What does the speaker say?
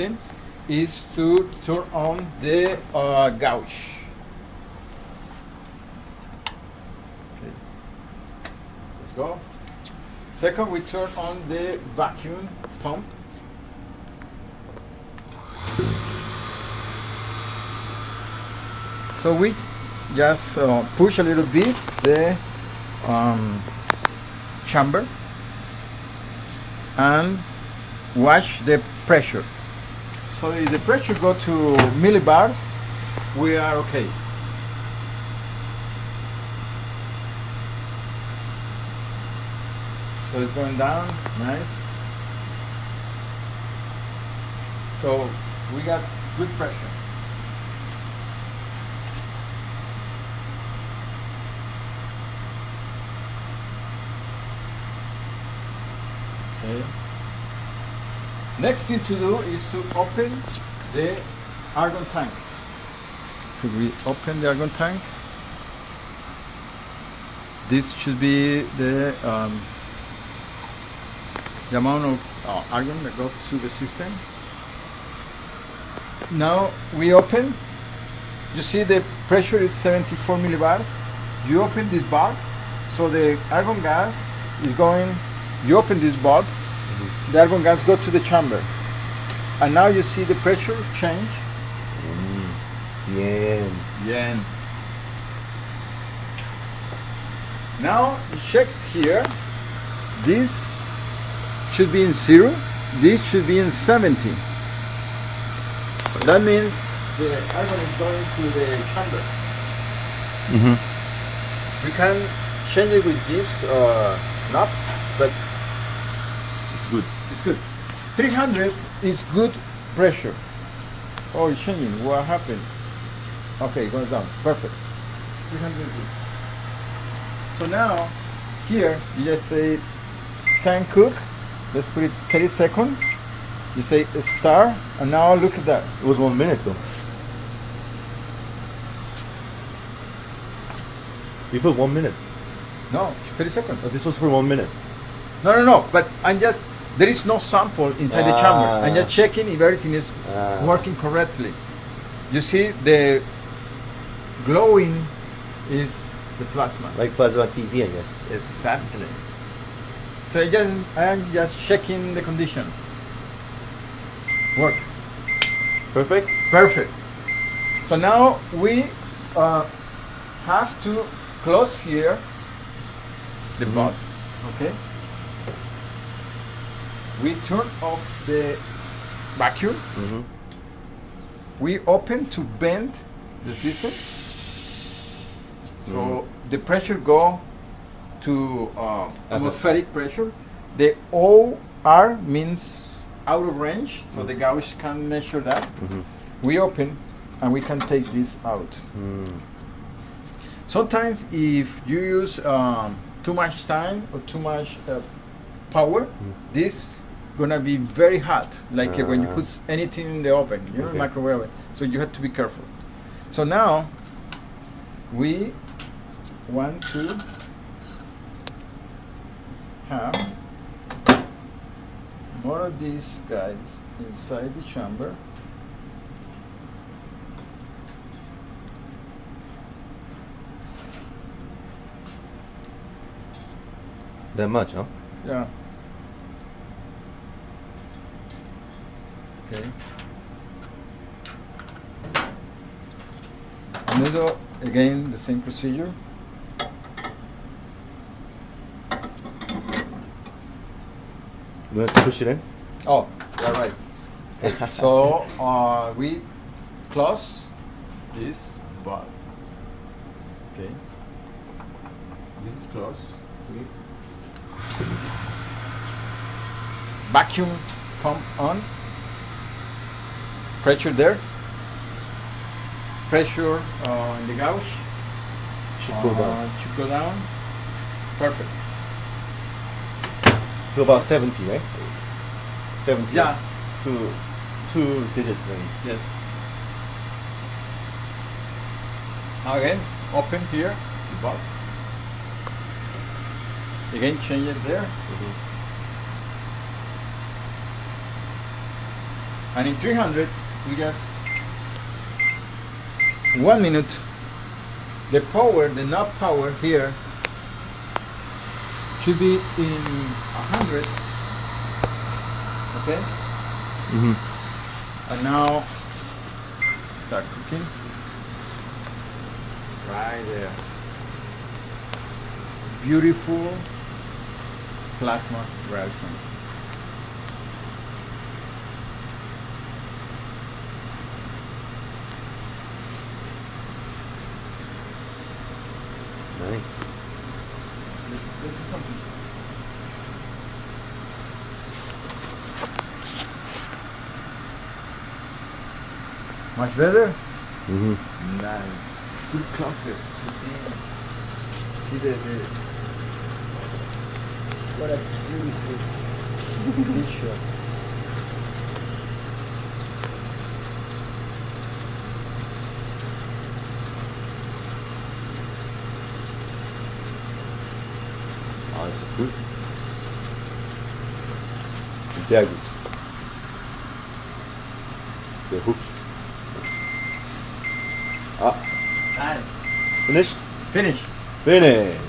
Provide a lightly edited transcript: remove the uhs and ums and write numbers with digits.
thing is to turn on the gauge. Okay. Let's go. Second, we turn on the vacuum pump. So we just push a little bit the chamber and watch the pressure. So if the pressure go to millibars, we are okay. So it's going down, nice. So we got good pressure. Okay. Next thing to do is to open the argon tank. Could we open the argon tank? This should be the amount of argon that goes to the system. Now we open. You see the pressure is 74 millibars. You open this valve, so the argon gas is going. You open this valve, the argon gas go to the chamber, and now you see the pressure change. Yen. Now check here. This should be in 0. This should be in 70. That means the argon is going to the chamber. We can change it with these knobs, but it's good. It's good. 300 is good pressure. Oh, it's changing. What happened? Okay, it goes down. Perfect. 300 is good. So now, here, you just say time cook. Let's put it 30 seconds. You say star, and now look at that. It was 1 minute though. You put 1 minute. No, 30 seconds. Oh, this was for 1 minute. No. But I'm just, there is no sample inside the chamber. I'm just checking if everything is working correctly. You see the glowing is the plasma. Like plasma TV, I guess. Exactly. So I'm just checking the condition. Work. Perfect? Perfect. So now we have to close here the valve. Okay. We turn off the vacuum. We open to vent the system. So the pressure go to atmospheric pressure. The OR means out of range, so the gauge can measure that. We open and we can take this out. Sometimes if you use too much time or too much power, this gonna be very hot, like when you put anything in the oven, you know, microwave oven. So you have to be careful. So now we want to have more of these guys inside the chamber. That much, huh? Yeah. Okay. Another, again, the same procedure. You have to push it in? Oh, yeah, right. Okay. So we close this valve. Okay. This is closed. We vacuum pump on. Pressure there. Pressure in the gauge. Should go down. Should go down. Perfect. To about 70, right? 70. Yeah. Two digits range. Yes. Now again, open here the valve. Again, change it there. And in 300, we just 1 minute. The power, the knob power here should be in 100. Okay. And now start cooking. Right there. Beautiful plasma gravity. Nice. Let's do something. Much better? Nice. Good closer to see the what a beautiful picture. Ah, das ist gut. Sehr gut. Sehr hübsch. Ah, Nice. finished? Finish. Finish.